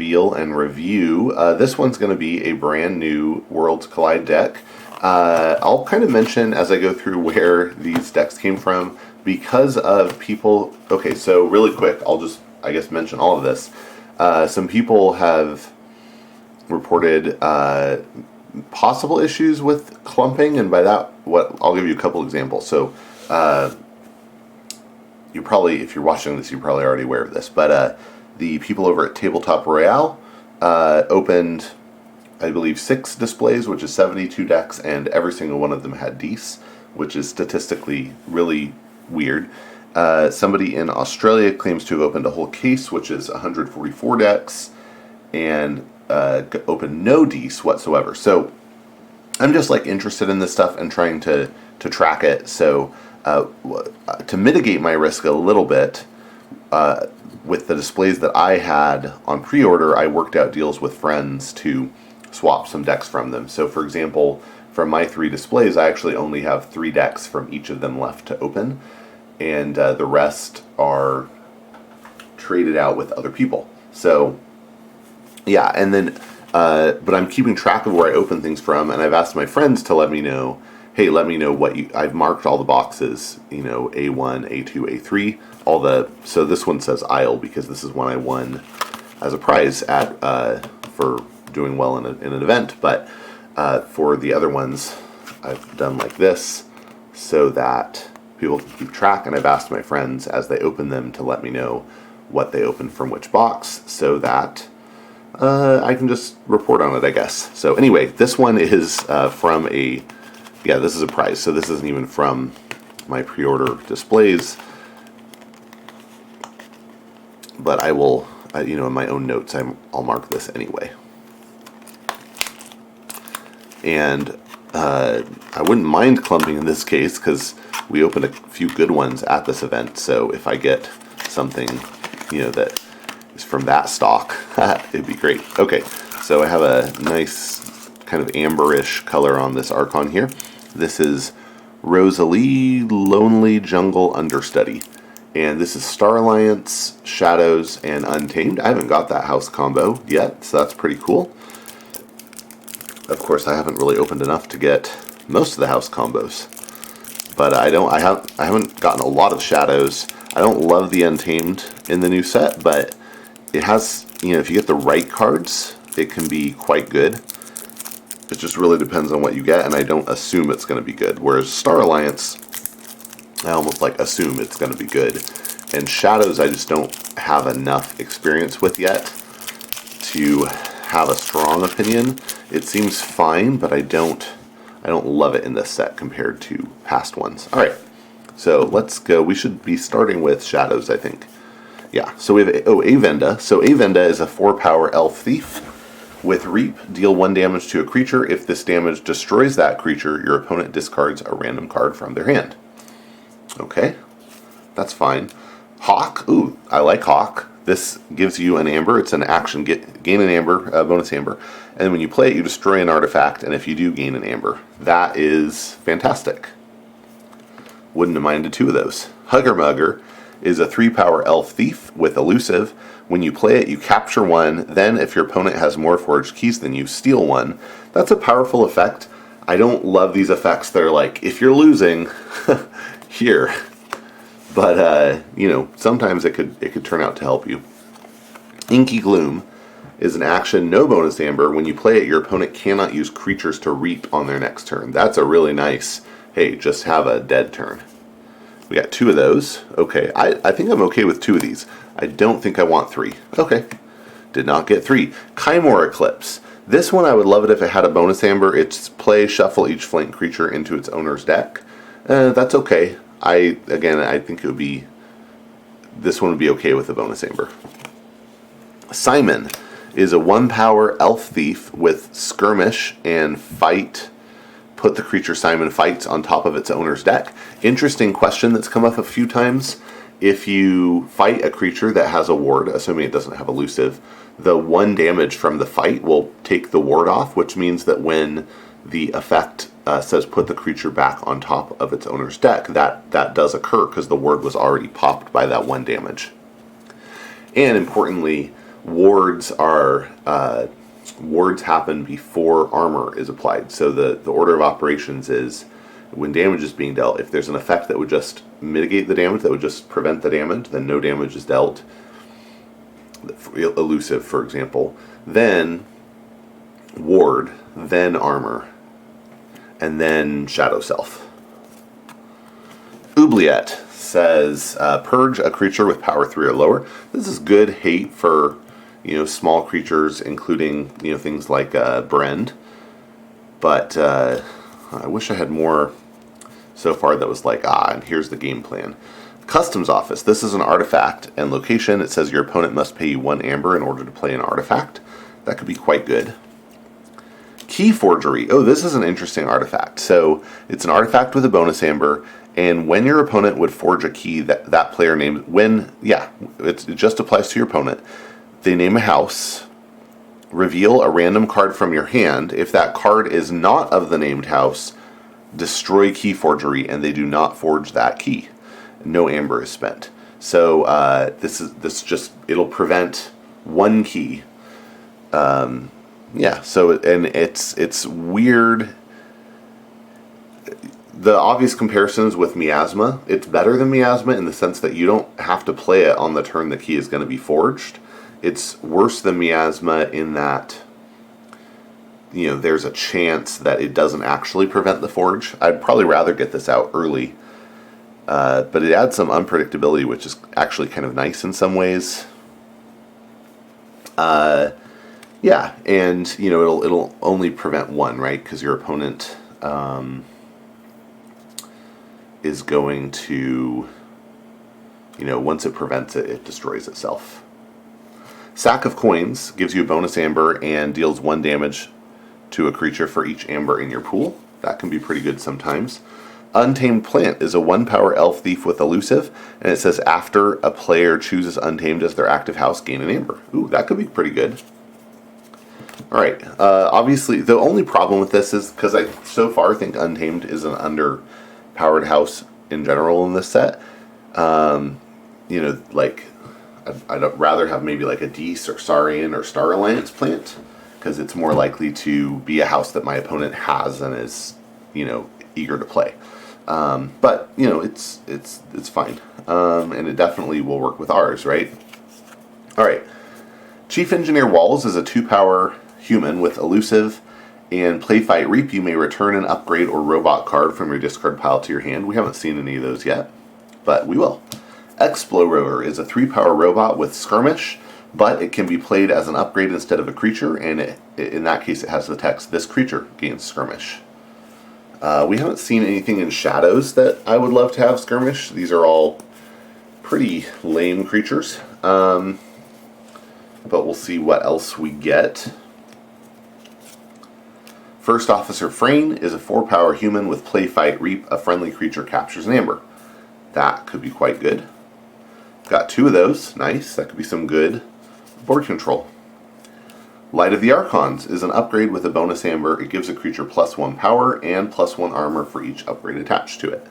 spiel and review. This one's going to be a brand new Worlds Collide deck. I'll kind of mention as I go through where these decks came from because of people. Okay, so really quick, I'll just, I guess, mention all of this. Some people have reported possible issues with clumping, and by that, I'll give you a couple examples. So, you probably, if you're watching this, you're probably already aware of this, but the people over at Tabletop Royale opened, I believe, 6 displays, which is 72 decks, and every single one of them had Dees, which is statistically really weird. Somebody in Australia claims to have opened a whole case, which is 144 decks, and opened no Dees whatsoever. So I'm just like interested in this stuff and trying to track it. So to mitigate my risk a little bit, with the displays that I had on pre-order, I worked out deals with friends to swap some decks from them. So for example, from my 3 displays, I actually only have 3 decks from each of them left to open, and the rest are traded out with other people. So yeah, and then but I'm keeping track of where I open things from, and I've asked my friends to let me know, hey, let me know what I've marked all the boxes, you know, A1, A2, A3, so this one says Isle because this is one I won as a prize at for doing well in an event, but for the other ones, I've done like this so that people can keep track, and I've asked my friends as they open them to let me know what they opened from which box so that I can just report on it, I guess. So anyway, this one is from this is a prize, so this isn't even from my pre-order displays, but I will, in my own notes, I'll mark this anyway. And I wouldn't mind clumping in this case because we opened a few good ones at this event, so if I get something, that is from that stock, it'd be great. Okay, so I have a nice kind of amberish color on this Archon here. This is Rosalie Lonely Jungle Understudy, and this is Star Alliance, Shadows, and Untamed. I haven't got that house combo yet, so that's pretty cool. Of course, I haven't really opened enough to get most of the house combos, but I haven't gotten a lot of Shadows. I don't love the Untamed in the new set, but it has, if you get the right cards, it can be quite good. It just really depends on what you get, and I don't assume it's going to be good. Whereas Star Alliance, I almost assume it's going to be good. And Shadows, I just don't have enough experience with yet to have a strong opinion. It seems fine, but I don't love it in this set compared to past ones. All right, so let's go. We should be starting with Shadows, I think. Yeah, so we have Avenda. So Avenda is a 4-power elf thief. With Reap, deal 1 damage to a creature. If this damage destroys that creature, your opponent discards a random card from their hand. Okay, that's fine. Hawk, ooh, I like Hawk. This gives you an Amber. It's an action, gain an Amber, bonus Amber. And when you play it, you destroy an artifact, and if you do, gain an Amber. That is fantastic. Wouldn't have minded 2 of those. Hugger Mugger is a 3-power elf thief with Elusive. When you play it, you capture 1, then if your opponent has more forged keys than you, steal 1. That's a powerful effect. I don't love these effects that are like, if you're losing, here. But, sometimes it could turn out to help you. Inky Gloom is an action, no bonus Amber. When you play it, your opponent cannot use creatures to reap on their next turn. That's a really nice, hey, just have a dead turn. We got 2 of those. Okay, I think I'm okay with 2 of these. I don't think I want 3. Okay, did not get 3. Kymor Eclipse. This one I would love it if it had a bonus Amber. It's play, shuffle each flank creature into its owner's deck. That's okay. I think it would be, this one would be okay with a bonus Amber. Simon is a 1-power elf thief with Skirmish and Fight. Put the creature Simon fights on top of its owner's deck. Interesting question that's come up a few times. If you fight a creature that has a ward, assuming it doesn't have elusive, the 1 damage from the fight will take the ward off, which means that when the effect says put the creature back on top of its owner's deck, that does occur because the ward was already popped by that 1 damage. And importantly, Wards are wards happen before armor is applied. So the order of operations is when damage is being dealt, if there's an effect that would just mitigate the damage, that would just prevent the damage, then no damage is dealt. Elusive, for example. Then ward, then armor, and then shadow self. Oubliette says purge a creature with power 3 or lower. This is good hate for small creatures, including things like Brend. But I wish I had more so far that was like, and here's the game plan. Customs Office. This is an artifact and location. It says your opponent must pay you 1 amber in order to play an artifact. That could be quite good. Key Forgery. Oh, this is an interesting artifact. So it's an artifact with a bonus amber, and when your opponent would forge a key that player named, it just applies to your opponent. They name a house, reveal a random card from your hand. If that card is not of the named house, destroy Key Forgery, and they do not forge that key. No amber is spent. So it'll prevent 1 key. So it's weird. The obvious comparison is with Miasma. It's better than Miasma in the sense that you don't have to play it on the turn the key is going to be forged. It's worse than Miasma in that there's a chance that it doesn't actually prevent the forge. I'd probably rather get this out early. But it adds some unpredictability, which is actually kind of nice in some ways. And it'll only prevent 1, right? Because your opponent is going to, once it prevents it, it destroys itself. Sack of Coins gives you a bonus amber and deals 1 damage to a creature for each amber in your pool. That can be pretty good sometimes. Untamed Plant is a 1-power elf thief with elusive, and it says after a player chooses Untamed as their active house, gain an amber. Ooh, that could be pretty good. Alright, obviously, the only problem with this is, because I so far think Untamed is an underpowered house in general in this set. I'd rather have maybe like a Dees or Saurian or Star Alliance plant, because it's more likely to be a house that my opponent has and is, eager to play. But it's fine. And it definitely will work with ours, right? Alright. Chief Engineer Walls is a 2-power human with elusive, and Play Fight Reap. You may return an upgrade or robot card from your discard pile to your hand. We haven't seen any of those yet, but we will. Explorer is a 3-power robot with skirmish, but it can be played as an upgrade instead of a creature, and in that case it has the text, this creature gains skirmish. We haven't seen anything in Shadows that I would love to have skirmish. These are all pretty lame creatures. But we'll see what else we get. First Officer Frayne is a 4-power human with Play Fight Reap. A friendly creature captures an amber. That could be quite good. Got 2 of those. Nice. That could be some good board control. Light of the Archons is an upgrade with a bonus amber. It gives a creature +1 power and +1 armor for each upgrade attached to it.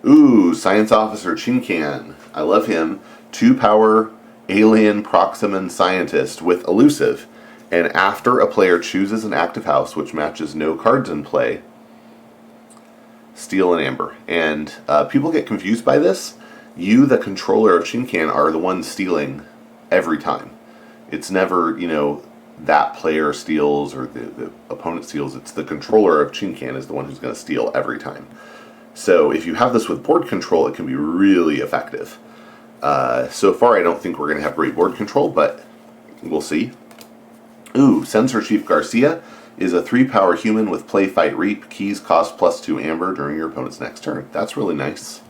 Ooh, Science Officer Chinkan. I love him. 2-power alien Proximan scientist with elusive. And after a player chooses an active house which matches no cards in play, steal an amber. And people get confused by this. You, the controller of Chinkan, are the one stealing every time. It's never, that player steals or the opponent steals. It's the controller of Chinkan is the one who's going to steal every time. So if you have this with board control, it can be really effective. So far, I don't think we're going to have great board control, but we'll see. Ooh, Censor Chief Garcia is a 3-power human with Play Fight Reap. Keys cost +2 amber during your opponent's next turn. That's really nice.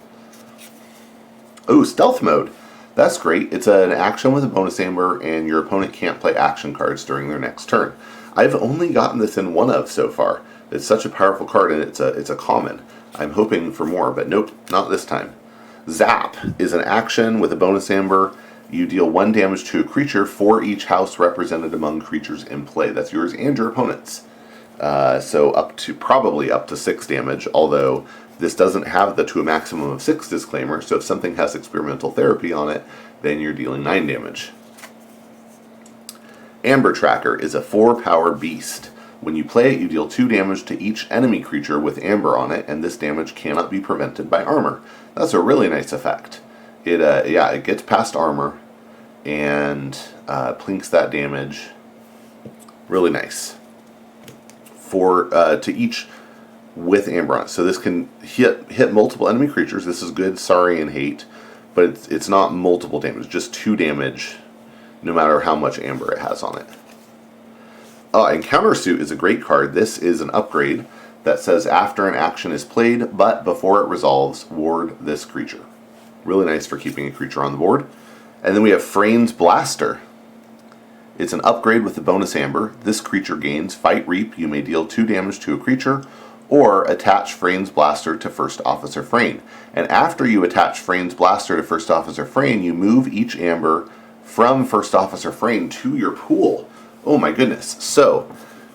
Ooh, Stealth Mode. That's great. It's an action with a bonus amber, and your opponent can't play action cards during their next turn. I've only gotten this in 1 of so far. It's such a powerful card, and it's a common. I'm hoping for more, but nope, not this time. Zap is an action with a bonus amber. You deal 1 damage to a creature for each house represented among creatures in play. That's yours and your opponent's. So probably up to 6 damage, although this doesn't have the to a maximum of 6 disclaimer, so if something has experimental therapy on it, then you're dealing 9 damage. Aember Tracker is a 4-power beast. When you play it, you deal 2 damage to each enemy creature with amber on it, and this damage cannot be prevented by armor. That's a really nice effect. It gets past armor and plinks that damage. Really nice. To each with amber on it. So this can hit multiple enemy creatures. This is good, sorry, and hate, but it's not multiple damage, just 2 damage, no matter how much amber it has on it. And Countersuit is a great card. This is an upgrade that says after an action is played, but before it resolves, ward this creature. Really nice for keeping a creature on the board. And then we have Frane's Blaster. It's an upgrade with the bonus amber. This creature gains Fight Reap. You may deal 2 damage to a creature, or attach Frane's Blaster to First Officer Frane. And after you attach Frane's Blaster to First Officer Frane, you move each amber from First Officer Frane to your pool. Oh my goodness. So,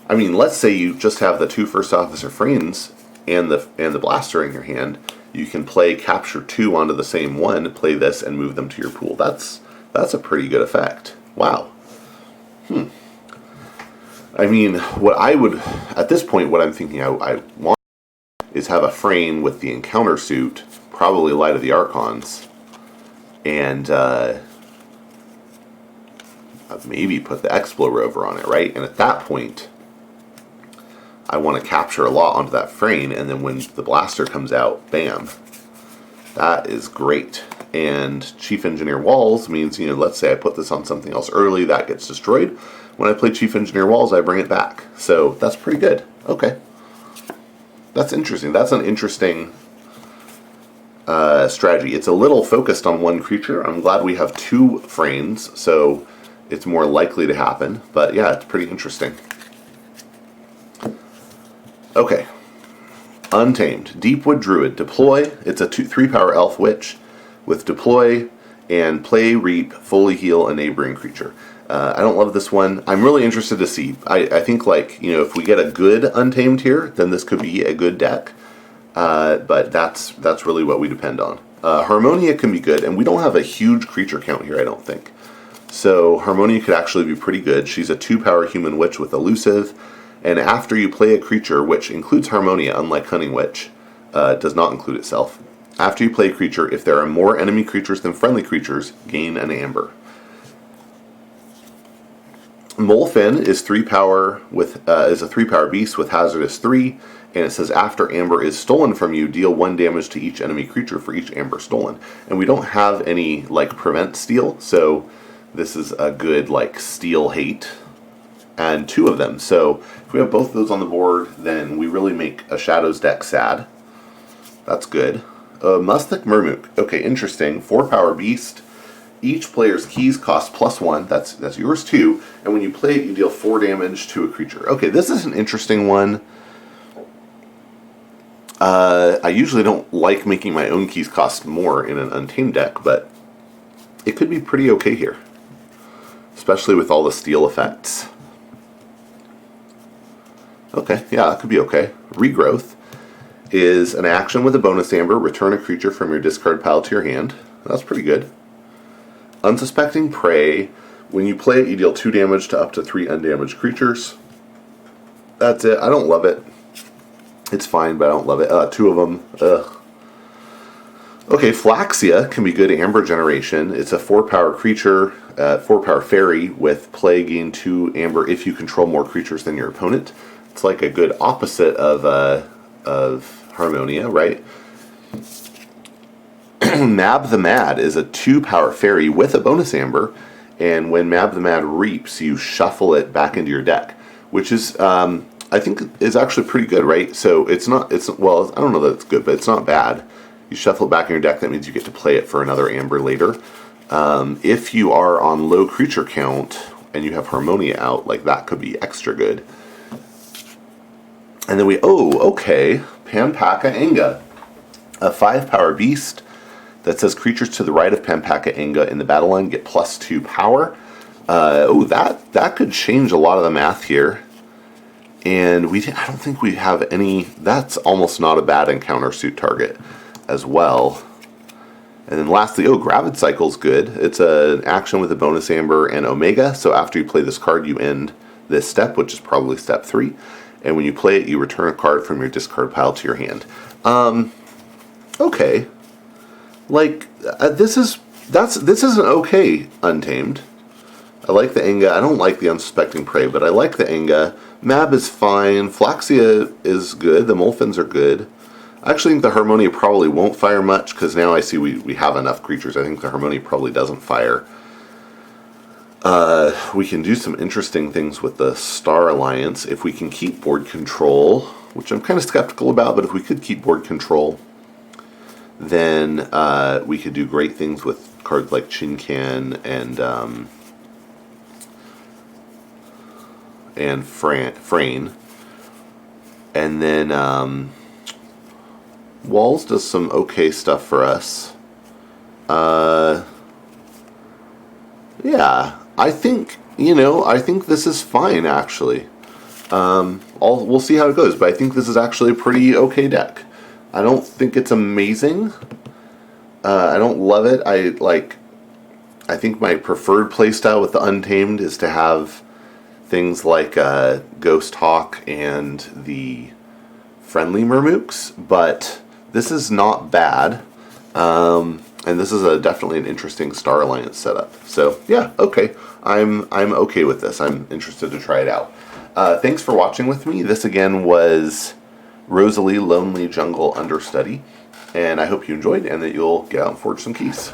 I mean, let's say you just have the 2 First Officer Franes and the Blaster in your hand. You can play Capture 2 onto the same one, play this, and move them to your pool. That's a pretty good effect. Wow. I mean, at this point, what I'm thinking I want is have a Frane with the Encounter Suit, probably Light of the Archons, and maybe put the Explo Rover on it, right? And at that point, I want to capture a lot onto that Frane, and then when the Blaster comes out, bam. That is great. And Chief Engineer Walls means, let's say I put this on something else early, that gets destroyed. When I play Chief Engineer Walls, I bring it back. So that's pretty good. Okay. That's interesting. That's an interesting strategy. It's a little focused on one creature. I'm glad we have 2 Franes, so it's more likely to happen. But yeah, it's pretty interesting. Okay. Untamed. Deepwood Druid. Deploy. It's a 3-power elf witch with deploy and play, reap, fully heal a neighboring creature. I don't love this one. I'm really interested to see. I think, if we get a good Untamed here, then this could be a good deck. But that's really what we depend on. Harmonia can be good, and we don't have a huge creature count here, I don't think. So Harmonia could actually be pretty good. She's a 2-power human witch with elusive. And after you play a creature, which includes Harmonia, unlike Cunning Witch, does not include itself. After you play a creature, if there are more enemy creatures than friendly creatures, gain an amber. Molefin is 3-power is a 3-power beast with hazardous 3, and it says after amber is stolen from you, deal 1 damage to each enemy creature for each amber stolen. And we don't have any prevent steal, so this is a good steal hate. And 2 of them. So if we have both of those on the board, then we really make a Shadows deck sad. That's good. Mustic Murmuk. Okay, interesting. 4-power beast. Each player's keys cost +1. That's yours too. And when you play it, you deal 4 damage to a creature. Okay, this is an interesting one. I usually don't like making my own keys cost more in an Untamed deck, but it could be pretty okay here. Especially with all the steal effects. Okay, yeah, that could be okay. Regrowth is an action with a bonus amber. Return a creature from your discard pile to your hand. That's pretty good. Unsuspecting Prey. When you play it, you deal 2 damage to up to 3 undamaged creatures. That's it. I don't love it. It's fine, but I don't love it. 2 of them. Ugh. Okay, Flaxia can be good Amber Generation. It's a 4-power creature, 4-power fairy with play, gain 2 amber if you control more creatures than your opponent. It's like a good opposite of Harmonia, right? Mab the Mad is a 2-power fairy with a bonus amber, and when Mab the Mad reaps, you shuffle it back into your deck, which is, I think, is actually pretty good, right? So well, I don't know that it's good, but it's not bad. You shuffle it back in your deck, that means you get to play it for another amber later. If you are on low creature count and you have Harmonia out, that could be extra good. And then Pampaka Enga, a 5-power beast that says creatures to the right of Pampaka Enga in the battle line get +2 power. That could change a lot of the math here. And I don't think we have any. That's almost not a bad Encounter Suit target as well. And then lastly, Gravid Cycle's good. It's an action with a bonus Aember and Omega, so after you play this card, you end this step, which is probably step 3. And when you play it, you return a card from your discard pile to your hand. Okay. Like, this is an okay Untamed. I like the Enga. I don't like the Unsuspecting Prey, but I like the Enga. Mab is fine. Flaxia is good. The Molfins are good. I actually think the Harmonia probably won't fire much, because now I see we have enough creatures. I think the Harmonia probably doesn't fire. We can do some interesting things with the Star Alliance if we can keep board control, which I'm kind of skeptical about, but if we could keep board control, then we could do great things with cards like Chincan and Frayne. And then Walls does some okay stuff for us. Yeah, I think this is fine, actually. We'll see how it goes, but I think this is actually a pretty okay deck. I don't think it's amazing. I don't love it. I think my preferred playstyle with the Untamed is to have things like Ghost Hawk and the friendly Mermooks, but this is not bad. And this is definitely an interesting Star Alliance setup. So yeah, okay. I'm okay with this. I'm interested to try it out. Thanks for watching with me. This again was Rosalie Lonely Jungle Understudy, and I hope you enjoyed and that you'll get out and forge some keys.